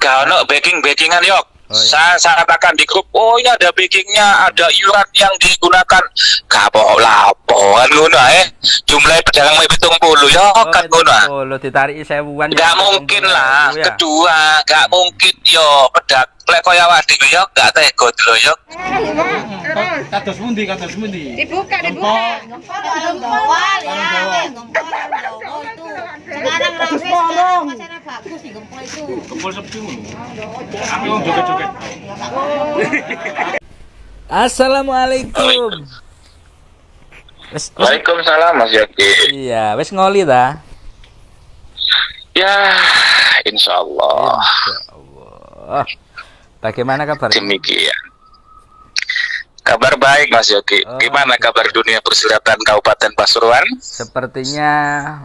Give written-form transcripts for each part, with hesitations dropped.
Kalau backingan yok. Oh, iya. Saya katakan di grup, oh ini ada backingnya, ada iuran yang digunakan. Kapok lapo kan ngono jumlah pedagang mau 70 ya kan ngono. Lo ditarik 1000-an. Enggak mungkin lah. Ya. Kedua, enggak mungkin yo pedak lek koyo awak dhewe yo enggak tegot lho yo. Kados pundi? Dibuka. Gempol ya, gempol itu. Sekarang ramai sana bagus di gempol itu. Gempol sepi ngono. Aku wong joget-joget. Assalamualaikum. Waalaikumsalam Mas Yogi. Iya, wis ngoli ta? Ya, insyaallah. Insyaallah. Bagaimana kabar? Demikian. Kabar baik Mas Yogi. Oh, Gimana gitu. kabar dunia persilatan Kabupaten Pasuruan? Sepertinya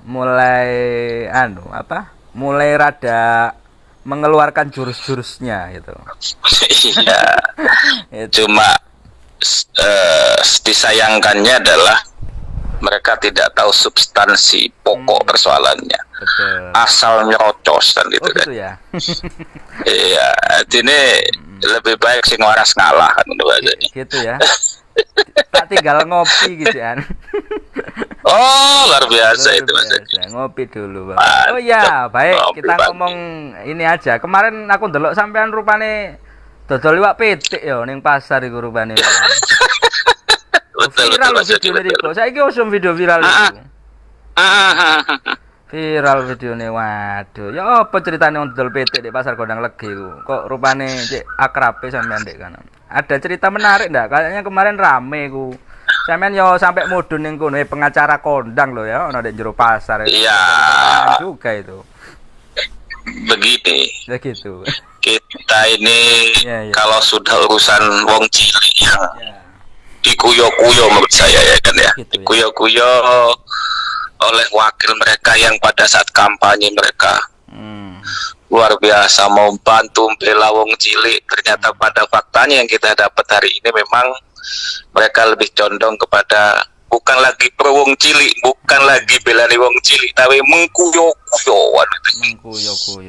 mulai mulai rada mengeluarkan jurus-jurusnya gitu. Iya. Itu. Cuma disayangkannya adalah mereka tidak tahu substansi pokok persoalannya. Betul. Asal nyerocos kan gitu Oh kan. gitu ya. Iya, ini lebih baik sing waras ngalah kan ngono aja. Gitu ya. Tak tinggal ngopi gitu kan. Oh, luar biasa itu Mas Yogi. Biasa. Ngopi dulu, Bang. Mantap. Oh ya, baik. Ngopi Kita pagi. ngomong ini aja. Kemarin aku ndelok sampean rupane dodol iwak pitik ya ning pasar iku rupane. Betul Viral Mas Yogi, video betul. niku. Saiki usum video viral Ah, itu. Ah, Viral videone. Waduh, ya apa ceritane wong dodol pitik di pasar Gondang Legi ku? Kok rupane cek akrabe sampean ndek kana. Ada cerita menarik ndak? Kayaknya kemarin rame ku. Sampean yo sampai mudun ning kono pengacara kondang lho ya, ono ndek jero pasar. Iya. Juga itu. Begini, Ya gitu. kita ini Iya, iya. kalau sudah urusan wong cilik yang Ya. dikuyo-kuyo menurut saya ya kan ya. Gitu ya. Dikuyo-kuyo oleh wakil mereka yang pada saat kampanye mereka luar biasa mau bantu membela wong cilik, ternyata pada faktanya yang kita dapat hari ini memang mereka lebih condong kepada bukan lagi pro wong cilik, bukan lagi belani wong cilik, tapi mengkuyo-kuyoan itu.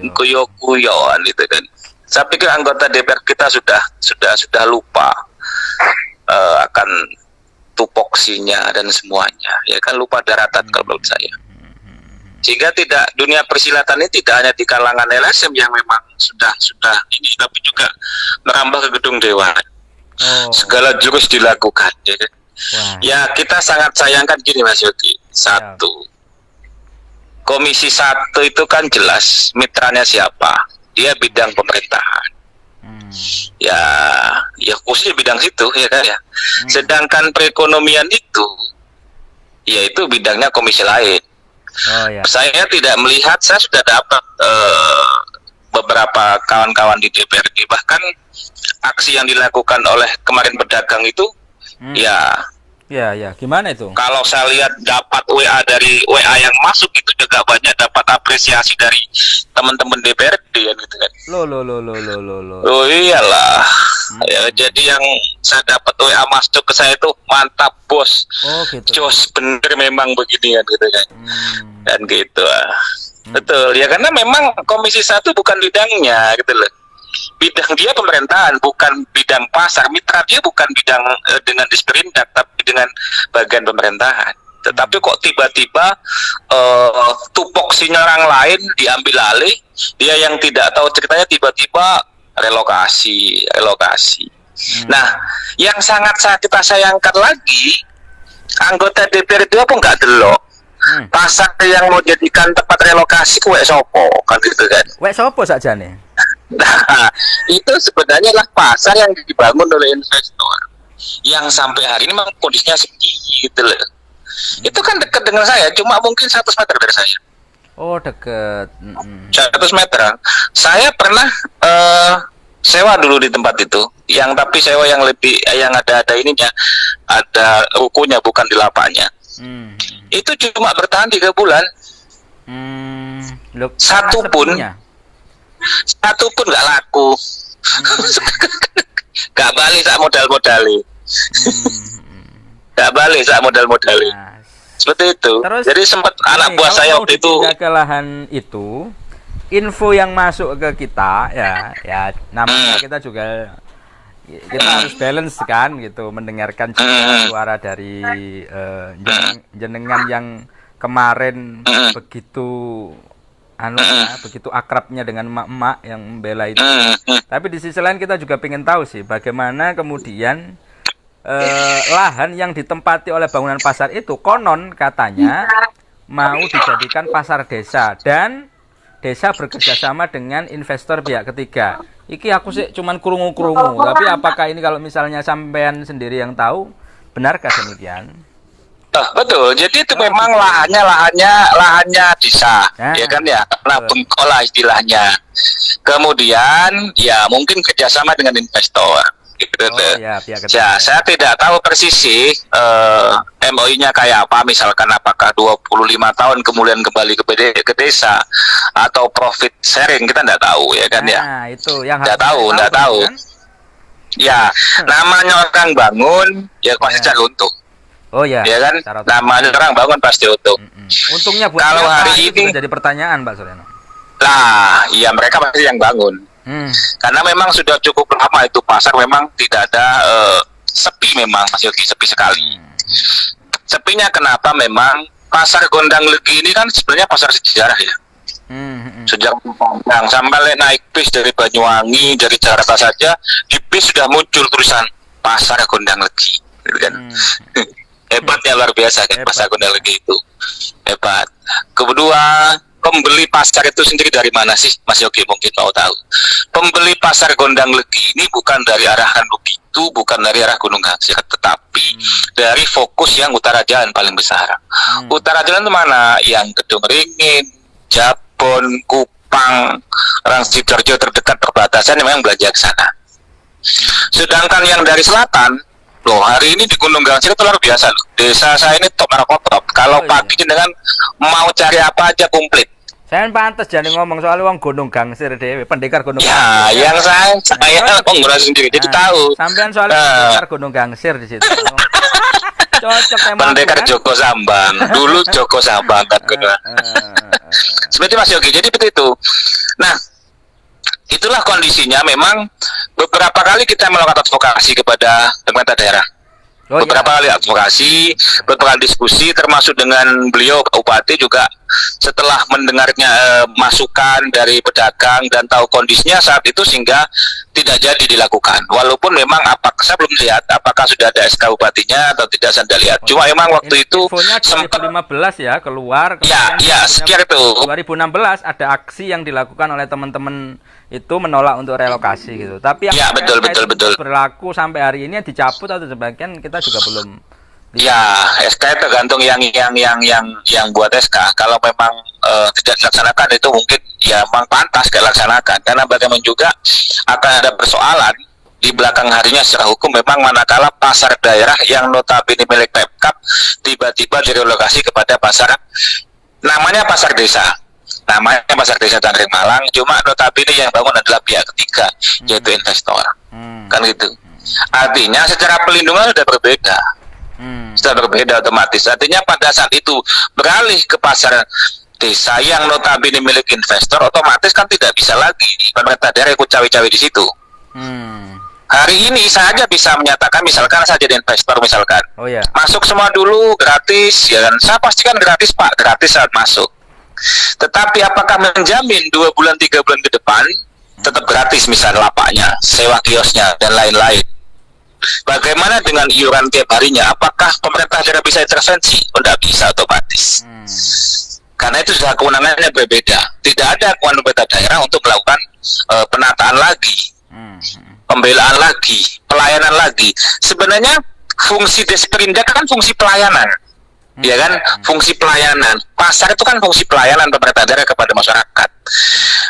Mengkuyo-kuyoan itu kan. Saya pikir anggota DPR kita sudah lupa akan tupoksinya dan semuanya, ya kan, lupa daratan kalau menurut saya. Sehingga dunia persilatan ini tidak hanya di kalangan LSM yang memang sudah ini, tapi juga merambah ke gedung dewan. Oh. Segala jurus dilakukan, ya kan? Wah. Ya kita sangat sayangkan gini Mas Yogi. Satu, Komisi 1 itu kan jelas mitranya siapa, dia bidang pemerintahan. Ya khususnya bidang situ ya kan ya. Sedangkan perekonomian itu, yaitu bidangnya komisi lain. Oh ya. Saya tidak melihat, saya sudah dapat beberapa kawan-kawan di DPRD, bahkan aksi yang dilakukan oleh kemarin pedagang itu, ya Ya, gimana itu? kalau saya lihat dapat WA dari WA yang masuk itu juga banyak dapat apresiasi dari teman-teman DPRD ya gitu kan. Lo. Oh iyalah. Ya, jadi yang saya dapat WA masuk ke saya itu mantap bos. Oh gitu. Jos bener memang begini kan gitu kan. Dan gitu. Betul ya, karena memang Komisi 1 bukan bidangnya gitu loh. Bidang dia pemerintahan, bukan bidang pasar. Mitra dia bukan bidang dengan Disperindak, tapi dengan bagian pemerintahan. Tetapi kok tiba-tiba tupoksinya orang lain diambil alih, dia yang tidak tahu ceritanya tiba-tiba relokasi. Nah, yang sangat kita sayangkan lagi, anggota DPR itu apa nggak delok pasar yang mau jadikan tempat relokasi kue sopo kan gitu kan. Wek sopo sakjane? Nah, itu sebenarnya adalah pasar yang dibangun oleh investor yang sampai hari ini memang kondisinya sepi gitu loh. Itu kan dekat dengan saya, cuma mungkin 100 meter dari saya. Oh, deket. 100 meter. Saya pernah sewa dulu di tempat itu, tapi sewa yang lebih, yang ada ininya, ada rukunya, bukan di lapaknya. Itu cuma bertahan 3 bulan. Satu pun nggak laku. Nggak balik saat modal-modali. Nggak balik saat modal-modali. Seperti itu. Terus, jadi sempat anak buah saya waktu itu pindah ke lahan itu info yang masuk ke kita ya namanya kita juga kita harus balance kan gitu, mendengarkan juga suara dari jenengan yang kemarin begitu begitu akrabnya dengan emak-emak yang membela itu. Tapi di sisi lain kita juga pengen tahu sih bagaimana kemudian lahan yang ditempati oleh bangunan pasar itu konon katanya mau dijadikan pasar desa dan desa bekerjasama dengan investor pihak ketiga. Iki aku sih cuman krungu-krungu, tapi apakah ini kalau misalnya sampean sendiri yang tahu, benarkah demikian? Betul. Jadi itu memang lahannya desa, ya kan ya, karena bengkola istilahnya. Kemudian ya mungkin kerjasama dengan investor. Gitu. Ya, saya tidak tahu persis sih MOI-nya kayak apa, misalkan apakah 25 tahun kemudian kembali ke desa atau profit sharing, kita tidak tahu ya kan ya. Nah, itu yang tidak tahu. Kan? Ya, namanya orang bangun ya pasti cari untung. Oh ya. Ya kan, namanya orang bangun pasti untung. Untungnya buat kalau hari ini jadi pertanyaan, Pak Suryano. Lah, iya mereka pasti yang bangun. Karena memang sudah cukup lama itu pasar memang tidak ada sepi, memang masih sepi sekali. Sepinya kenapa? Memang pasar Gondang Legi ini kan sebenarnya pasar sejarah ya. Sejak panjang sampai naik bis dari Banyuwangi, dari Jakarta saja di bis sudah muncul tulisan pasar Gondang Legi, gitu kan. Hebatnya luar biasa kan pasar Gondang Legi itu, hebat. Kedua, pembeli pasar itu sendiri dari mana sih, Mas Yogi mungkin mau tahu. Pembeli pasar Gondang Legi ini bukan dari arah Randubitu, bukan dari arah Gunung Gangsir, tetapi dari fokus yang Utara Jalan paling besar. Utara Jalan itu mana? Yang Kedung Ringin, Jabon, Kupang, Rangsitorjo terdekat perbatasan memang belanja ke sana. Sedangkan yang dari selatan, loh hari ini di Gunung Gangsir itu luar biasa loh. Desa saya ini top markotop. Kalau pagi dengan mau cari apa aja komplit. Saya pantas jadi ngomong soal uang Gunung Gangsir dewe, pendekar Gunung ya, Gangsir. Ya, yang saya ngomong sendiri, jadi tahu. Sampean soal pendekar Gunung Gangsir di situ. Cocok emang. Pendekar kan? Joko Sambang. Dulu Joko Sambang kan. Seperti Mas Yogi. Jadi seperti itu. Nah, itulah kondisinya. Memang beberapa kali kita melakukan advokasi kepada pemerintah daerah. Beberapa kali advokasi, beberapa kali diskusi, termasuk dengan beliau Bupati juga setelah mendengarnya masukan dari pedagang dan tahu kondisinya saat itu sehingga tidak jadi dilakukan. Walaupun memang saya belum lihat apakah sudah ada SK Bupatinya atau tidak, saya tidak lihat. Cuma memang waktu itu sempat 2015 ya keluar. Ya, sekitar itu. 2016 ada aksi yang dilakukan oleh teman-teman itu menolak untuk relokasi gitu. Tapi yang betul berlaku sampai hari ini dicabut atau sebagian kita juga belum. Ya, SK tergantung yang buat SK. Kalau memang tidak dilaksanakan itu mungkin ya memang pantas dilaksanakan. Karena bagaimana juga akan ada persoalan di belakang harinya secara hukum memang manakala pasar daerah yang notabene milik Pemkab tiba-tiba direlokasi kepada pasar namanya pasar desa. Namanya pasar desa Tangerang Malang, cuma notabene yang bangun adalah pihak ketiga, yaitu investor. Kan gitu. Artinya secara pelindungan sudah berbeda. Sudah berbeda otomatis. Artinya pada saat itu beralih ke pasar desa yang notabene milik investor, otomatis kan tidak bisa lagi pemerintah daerah ikut cawe-cawe di situ. Hari ini saja bisa menyatakan, misalkan saya jadi investor misalkan, masuk semua dulu gratis, ya kan? Saya pastikan gratis Pak, gratis saat masuk. Tetapi apakah menjamin 2 bulan 3 bulan ke depan tetap gratis, misalnya lapaknya, sewa kiosnya dan lain-lain? Bagaimana dengan iuran tiap harinya? Apakah pemerintah daerah bisa intervensi? Oh, tidak bisa otomatis. Karena itu sudah kewenangannya berbeda. Tidak ada kewenangan pemerintah daerah untuk melakukan penataan lagi, pembelaan lagi, pelayanan lagi. Sebenarnya fungsi Desperindak kan fungsi pelayanan. Ya kan, fungsi pelayanan. Pasar itu kan fungsi pelayanan pemerintah daerah kepada masyarakat.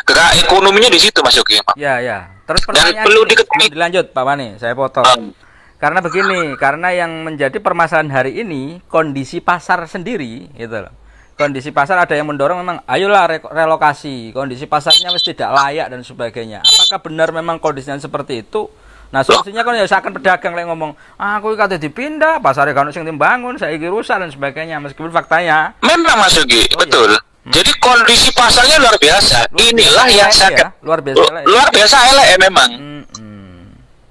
Gerak ekonominya di situ, Mas Yogi. Ya. Terus dan perlu diketahui. Dilanjut, Pak Wani, saya potong. Karena begini, karena yang menjadi permasalahan hari ini kondisi pasar sendiri, gitu loh. Kondisi pasar ada yang mendorong memang, ayolah relokasi. Kondisi pasarnya mesti tidak layak dan sebagainya. Apakah benar memang kondisinya seperti itu? Nah, solusinya kan ya seakan pedagang yang ngomong, aku kata dipindah, pasarnya kan sing dibangun, saya rusak dan sebagainya, meskipun faktanya memang Mas Yogi, betul. Jadi kondisi pasarnya luar biasa. Inilah yang elek sakit. ya? Luar biasa elek. Luar biasa elek memang.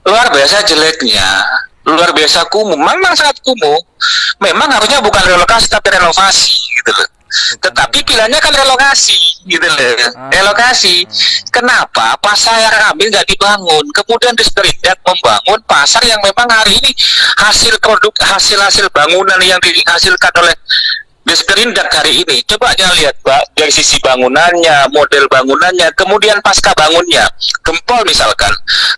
Luar biasa jeleknya. Luar biasa kumuh. Memang sangat kumuh. Memang harusnya bukan relokasi tapi renovasi gitu loh. Tetapi pilihannya kan relokasi gitu loh. Relokasi. Kenapa pasar yang ambil nggak dibangun? Kemudian Disperindak membangun pasar yang memang hari ini hasil bangunan yang dihasilkan oleh Disperindak hari ini. Coba aja lihat Pak, dari sisi bangunannya, model bangunannya, kemudian pasca bangunnya. Gempol misalkan.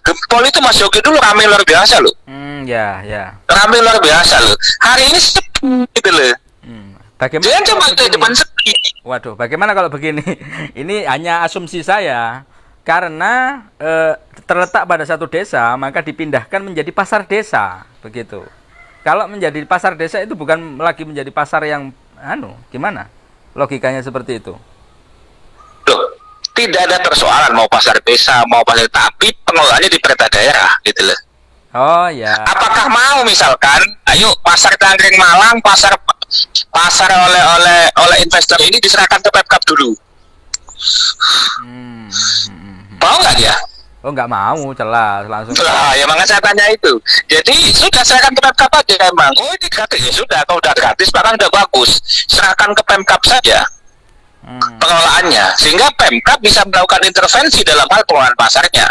Gempol itu Mas Yogi dulu ramai luar biasa loh. Ya. Ramai luar biasa loh. Hari ini sepi gitu loh. Bagaimana Jangan kalau coba ke begini? depan sepi. Waduh, bagaimana kalau begini? Ini hanya asumsi saya. Karena terletak pada satu desa, maka dipindahkan menjadi pasar desa, begitu. Kalau menjadi pasar desa itu bukan lagi menjadi pasar yang gimana? Logikanya seperti itu. Loh, tidak ada persoalan mau pasar desa, mau pasar, tapi pengelolaannya di perintah daerah gitu loh. Oh ya. Apakah mau misalkan, ayo pasar Tangerang Malang, pasar oleh investor ini diserahkan ke Pemkab dulu. Mau nggak dia? Oh nggak mau, jelas langsung. Nah, ya makanya saya tanya itu. Jadi sudah serahkan ke Pemkab aja emang. Oh ini gratis ya sudah, kalau udah gratis bahkan udah bagus. Serahkan ke Pemkab saja pengelolaannya, sehingga Pemkab bisa melakukan intervensi dalam hal pengelolaan pasarnya,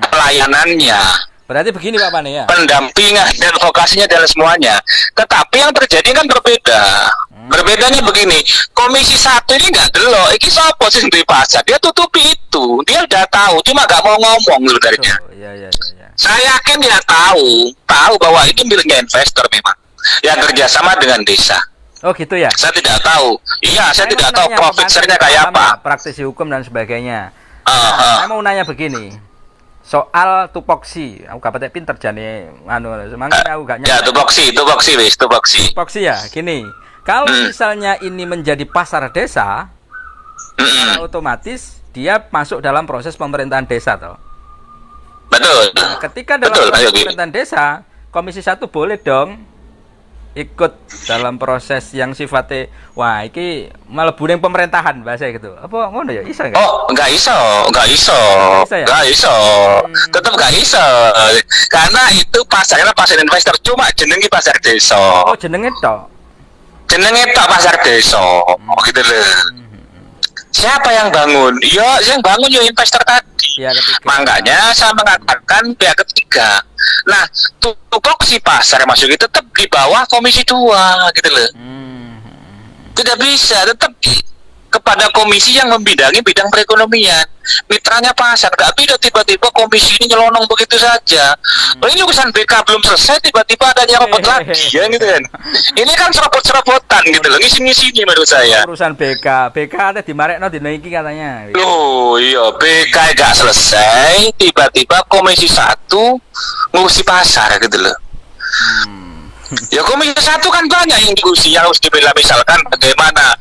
pelayanannya. Berarti begini Pak Pane ya. Pendampingan dan vokasinya dan semuanya. Tetapi yang terjadi kan berbeda. Berbedanya begini, Komisi 1 ini nggak delok, ini sopo sih di pasar, dia tutupi itu, dia udah tahu, cuma nggak mau ngomong sebenarnya. Iya. Saya yakin dia tahu bahwa ini miliknya investor memang, yang kerjasama dengan desa. Oh gitu ya. Saya tidak tahu, saya tidak tahu nanya, profit share-nya Pak, kayak paham apa. ya, praktisi hukum dan sebagainya. Saya mau nanya begini. Soal tupoksi, aku gak pinter jane semangat aku gak Ya, tupoksi wis, tupoksi. Tupoksi ya, gini. Kalau misalnya ini menjadi pasar desa, otomatis dia masuk dalam proses pemerintahan desa toh. Betul. Nah, ketika dalam proses pemerintahan desa, Komisi 1 boleh dong ikut dalam proses yang sifatnya iki mlebu ning pemerintahan bahasa gitu. Apa ngono ya? Iso enggak? Oh, enggak iso. Tetap enggak iso. Karena itu pasarnya pasar investor, cuma jenenge pasar desa. Oh, jenenge tok. Jenenge tok pasar desa. Gitu loh. Siapa yang bangun? Ya, yang bangun ya investor tadi. Ya, makanya saya mengatakan pihak ketiga. Nah, tupoksi pasar masuk itu tetap di bawah Komisi 2 gitu loh. Tidak bisa, tetap kepada komisi yang membidangi bidang perekonomian. Mitranya pasar, nggak bisa tiba-tiba komisi ini nyelonong begitu saja. Oh, ini urusan BK belum selesai, tiba-tiba ada nyerobot lagi, ya gitu kan. Ini kan serobot-serobotan gitu loh, ngisi-ngisi menurut saya. Urusan BK ada dimarekno dina iki katanya. Loh, iya, BK nggak selesai, tiba-tiba Komisi 1 ngurusi pasar gitu loh. Ya Komisi 1 kan banyak yang diurusi, yang harus dibela, misalkan bagaimana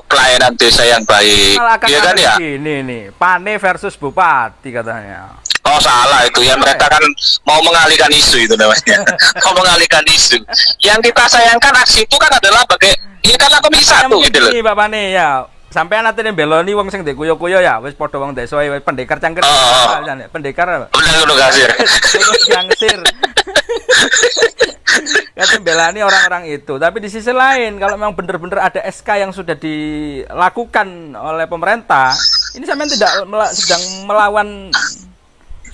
pelayanan desa yang baik, ya kan ya. Ini nih, Pane versus Bupati katanya. Oh salah itu ya, mereka kan mau mengalihkan isu itu namanya. Mau mengalihkan isu. Yang kita sayangkan aksi itu kan adalah ini karena Komisi 1 gitu loh. Ini Pak Pane ya. Sampai nanti beloni wong sing ndek kuyo-kuyo ya, wis padha wong desa wis pendekar cangkir. Pendekar apa? Bener kasir. Yangsir. Kata belani orang-orang itu. Tapi di sisi lain, kalau memang benar-benar ada SK yang sudah dilakukan oleh pemerintah, ini sampean tidak sedang melawan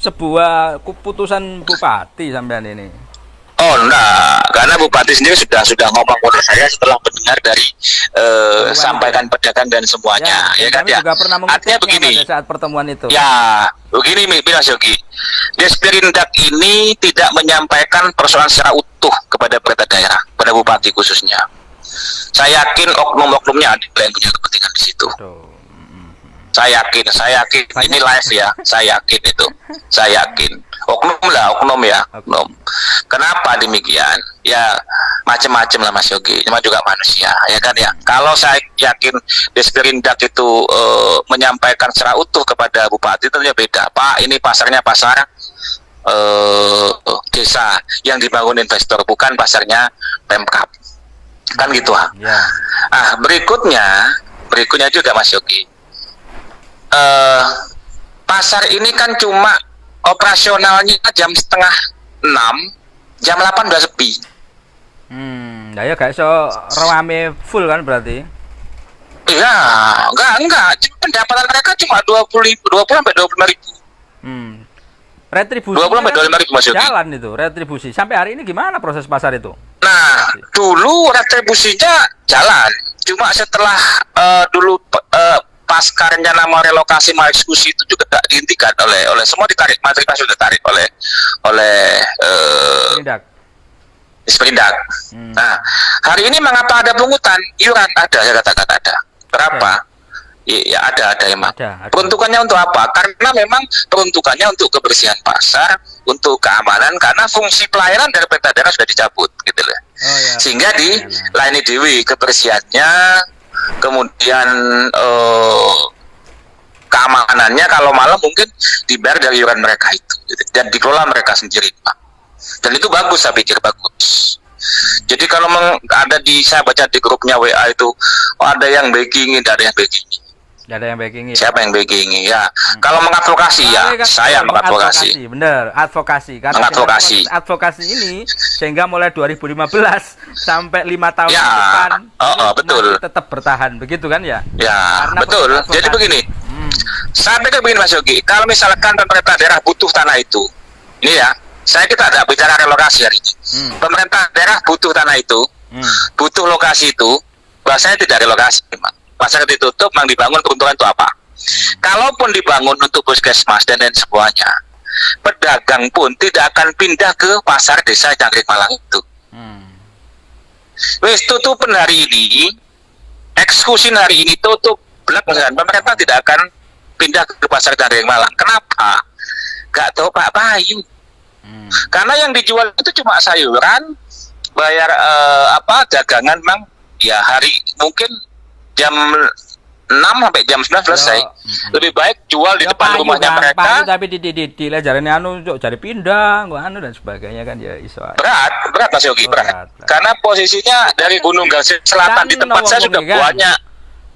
sebuah keputusan bupati sampean ini. Oh enggak, karena bupati sendiri sudah ngomong kepada saya setelah mendengar dari sampaikan pedagang dan semuanya, ya kan ya. Artinya begini. Saat pertemuan itu. Ya, begini Mas Yogi. Disperindak ini tidak menyampaikan persoalan secara utuh kepada perintah daerah, pada bupati khususnya. Saya yakin oknum-oknumnya ada yang punya kepentingan di situ. Saya yakin ini live ya, saya yakin itu. Saya yakin. Oknum ya. Kenapa demikian? Ya macam-macam lah Mas Yogi. Cuma juga manusia, ya kan ya. Kalau saya yakin Disperindak itu menyampaikan secara utuh kepada bupati, tentunya beda. Pak, ini pasarnya pasar desa yang dibangun investor, bukan pasarnya Pemkab. Kan gitu. Berikutnya berikutnya juga Mas Yogi. Pasar ini kan cuma operasionalnya jam setengah 6, jam 8 udah sepi. Nah ya gak iso rame full kan berarti. Iya, enggak. Pendapatan mereka cuma 20 sampai 25 ribu. Retribusi 20 sampai 25 ribu Mas Yogi. jalan itu retribusi. Sampai hari ini gimana proses pasar itu? Nah, dulu retribusinya jalan. Cuma setelah dulu pasca rencana mau relokasi mau eksekusi itu juga dihentikan oleh semua ditarik, materi sudah ditarik oleh Tindak. Disperindak. Nah, hari ini mengapa ada pungutan? Iuran ada, saya katakan ada. Berapa? Ya ada emang. Ada. Peruntukannya untuk apa? Karena memang peruntukannya untuk kebersihan pasar, untuk keamanan, karena fungsi pelayanan dari pemerintah daerah sudah dicabut, gitu loh. Oh, ya. Sehingga di laini dewi kebersihannya, kemudian keamanannya kalau malam mungkin dibayar dari iuran mereka itu, gitu. Dan dikelola mereka sendiri, Pak. Dan itu bagus, saya pikir bagus. Jadi kalau ada saya baca di grupnya WA itu, ada yang beggingin, ada yang beggingin. Ada yang backing ya. Siapa yang beggingin ya? Kalau mengadvokasi ya, saya mengadvokasi. Bener, advokasi. Karena Mengadvokasi. advokasi ini sehingga mulai 2015 sampai 5 tahun Ya, ke depan betul. masih tetap bertahan, begitu kan ya? Ya, Karena betul. advokasi. Jadi begini, saya pikir begini Mas Yogi, kalau misalkan pemerintah daerah butuh tanah itu, ini ya, kita tidak bicara relokasi hari ini. Pemerintah daerah butuh tanah itu, butuh lokasi itu, bahasanya tidak relokasi, memang. Pasar ditutup, memang dibangun, keuntungan itu apa? Kalaupun dibangun untuk puskesmas dan lain semuanya, pedagang pun tidak akan pindah ke pasar desa Jangkrik Malang itu. Wis tutup hari ini, eksekusi hari ini tutup, pemerintah tidak akan pindah ke pasar Jangkrik Malang. Kenapa? Gak tahu Pak Bayu. Karena yang dijual itu cuma sayuran, bayar dagangan, memang ya hari mungkin jam 6 sampai jam 9 selesai. Lebih baik jual di depan rumahnya mereka. Tapi di jarane anu cari pindah, dan sebagainya kan ya iso. Berat Mas Yogi, berat. Karena posisinya dari Gunung Gasil Selatan di tempat saya sudah banyak.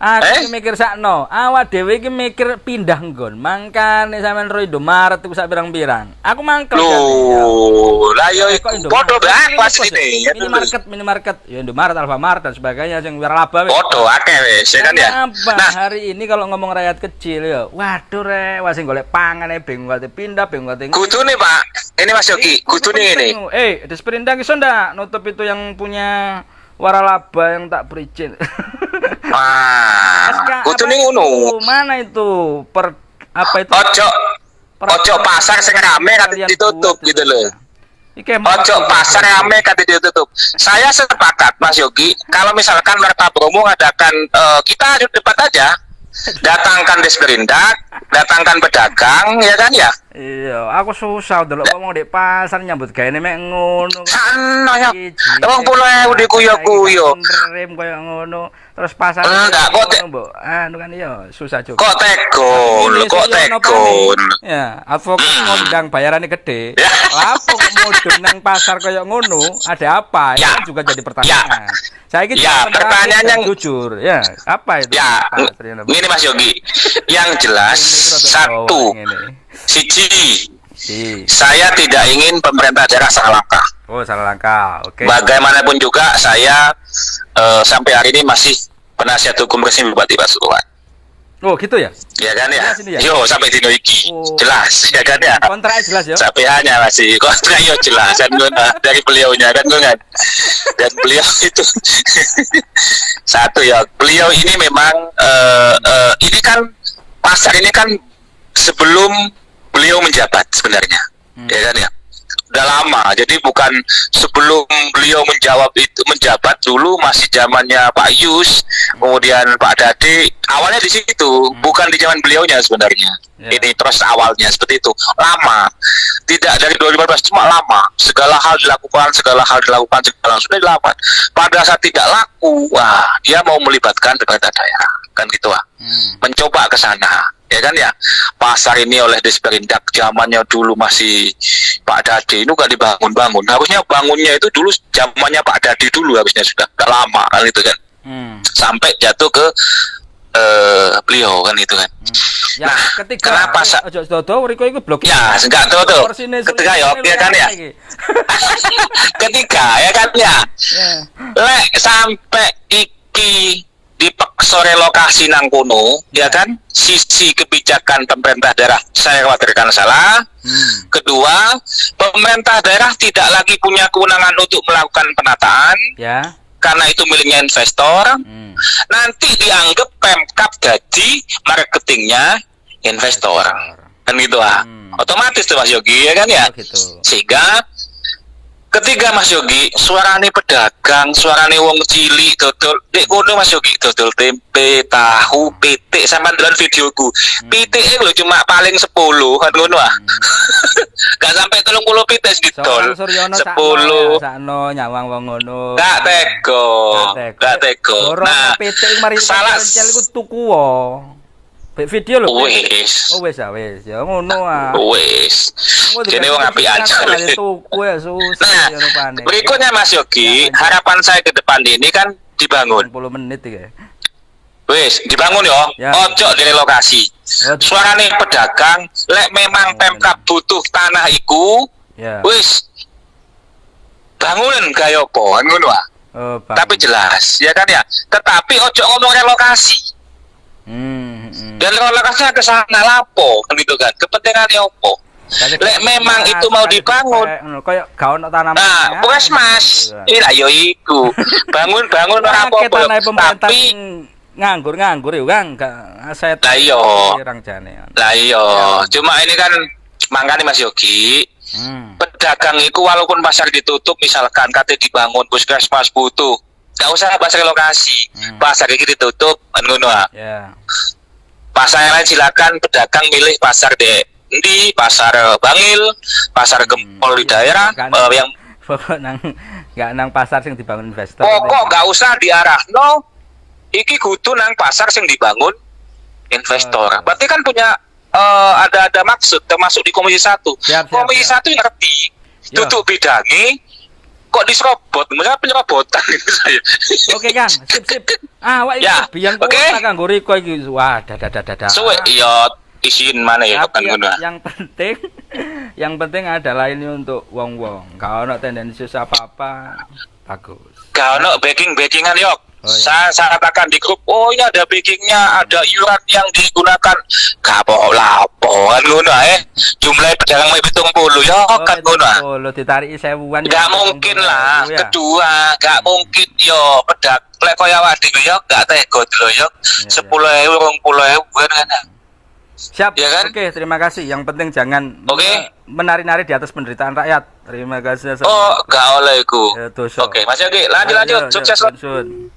Aku mikir sakno, awak dhewe iki mikir pindah nggon. Mangkane sampean ro Indomaret iku sak pirang-pirang. Aku mangkel. Loh, lah yo iku padha bae asline. Minimarket, ya Indomaret, Alfamart dan sebagainya sing waralaba wis. Padha akeh wis, ya kan ya. Nah, hari ini kalau ngomong rakyat kecil ya, waduh wah sing golek pangan bingung kate pindah, bingung kate. Kudune, Pak. Ini Mas Yogi, kudune ngene. Disperindak iso ndak nutup itu yang punya waralaba yang tak berizin. Kudune ngono. Mana itu? Ojo pasar sing rame kan ditutup gitu loh. Ojo pasar rame kan ditutup. Saya sepakat Mas Yogi, kalau misalkan Merta Bromo mengadakan kita debat aja. Datangkan Disperindak, datangkan pedagang, ya kan ya? Iya, aku susah delok ngomong di pasar nyambut gawe mek ngono. Sana ya. 20.000 dikuyo-kuyo. Rem koyo ngono. Terus pasar enggak kok Mbok. Anu kan iya susah juga. Kok tegon. Ya, advokat ngundang bayarannya gede. Lapo kok mudun nang pasar koyo ngono? Ada apa? Itu juga jadi pertanyaan. Saya gitu pertanyaan yang jujur. Ya, apa itu? Ya, ini Mas Yogi. Yang jelas satu. Siji, saya tidak ingin pemerintah daerah salah langkah. Oh, salah langkah. Oke. Bagaimanapun juga saya sampai hari ini masih penasihat hukum resmi Bupati Pasuruan. Oh, gitu ya? Ya kan ya? Ya? Yo, sampai dino iki. Jelas, ya kan ya? Kontraknya jelas ya? Sampai hanya masih kontrak yo jelas kan dari beliaunya kan kan. Dan beliau itu satu ya, beliau ini memang ini kan pasar ini kan sebelum beliau menjabat sebenarnya, ya kan ya, udah lama. Jadi bukan sebelum beliau menjabat dulu masih zamannya Pak Yus, kemudian Pak Dade. Awalnya di situ, bukan di zaman beliaunya sebenarnya. Ini terus awalnya seperti itu, lama. Tidak dari 2015, cuma lama. Segala hal dilakukan, segala sudah dilakukan. Pada saat tidak laku, wah dia mau melibatkan pemerintah daerah, kan gitu mencoba ke sana. Ya kan ya, pasar ini oleh Disperindak zamannya dulu masih Pak Dade itu gak dibangun-bangun. Harusnya bangunnya itu dulu zamannya Pak Dade dulu, harusnya sudah lama kan itu kan. Sampai jatuh ke beliau kan itu kan. Ya, Nah, ketiga kenapa ojo dodo riko iku blok. ya enggak tuh ketiga ya kan ya. Ketiga ya kan ya. Lek sampai iki dipaksa relokasi nang kono ya kan, sisi kebijakan pemerintah daerah saya khawatirkan salah. Kedua, pemerintah daerah tidak lagi punya kewenangan untuk melakukan penataan Ya. karena itu miliknya investor. Nanti dianggap Pemkab gaji marketingnya investor kan gitu otomatis tuh Mas Yogi ya kan ya. Gitu. Sehingga ketiga Mas Yogi, suarane pedagang, suarane wong cilik dodol nek kono Mas Yogi dodol tempe, tahu, pitik sampean ndelok videoku. Pitike lho cuma paling 10 kan ngono ah. Gak sampai 30 pitik didol. 10. Sakno nyawang wong ngono. Gak tego. Nah, pitik mari salah iku tuku wae. Video lho. Wis. Oh wis ya ngono ah. Wis. Kene wong apik aja. Tuku ya susah ya rupane. Berikutnya Mas Yogi, harapan saya ke depan ini kan dibangun. 10 menit iki. Wis, dibangun yo. Ya. Ojo direlokasi. Suarane pedagang, lek memang Pemkab butuh tanah iku, Ya. wis bangunin gaya apa kan ngono ah. Oh, Tapi jelas, ya kan ya. Tetapi ojo ngomong relokasi. Dan relokasinya ke sana lapo kan gitu kan. Kepentingannya opo? Lek memang itu mau dibangun. Kayak gak ono tanaman. Nah, Puskesmas. Iya yo iku. Bangun ora apa-apa. Tapi nganggur ya Kang, gak aset. Lah iya. Pirang jane. Lah iya, cuma ini kan mangkane Mas Yogi. Pedagang itu walaupun pasar ditutup misalkan kate dibangun puskesmas butuh. Gak usah bahas relokasi. Pasar iki ditutup kan ngono ah. Ya. Pasar yang lain silakan pedagang milih pasar di pasar Bangil, pasar Gempol di daerah yang pokok nang pasar sing dibangun investor. Pokok gak usah diarahno. Iki kudu nang pasar sing dibangun investor. Berarti kan punya ada maksud termasuk di Komisi 1. Komisi 1 ngerti. Duduk bidangi kok diserobot, misalnya penyerobotan gitu saya. Oke Kang, sip. Wah Ya, biyen oke. kanggo riko iki. Wah, dadah. Suwe iya isin mana ya kapan ngono. Yang penting adalah ini untuk wong-wong. Gak ono tendensius apa-apa. Bagus. Gak ono backing-backingan yok. Oh, iya. Saya katakan di grup, oh ini ada backingnya, ada iuran yang digunakan. Kapok lapo kan ngono jumlah pedagang mau 70 ya kan ngono. Lo ditarik 1000-an. Gak mungkin lah. Ya. Kedua, gak mungkin yo pedak lek koyo awak dhewe yo gak tego dulu yo 10.000 20.000 kan. Siap. Ya kan? Oke, terima kasih. Yang penting jangan menari-nari di atas penderitaan rakyat. Terima kasih. Oh, gak oleh iku. Ya, Oke, Mas Yogi, lanjut. Sukses. Sun.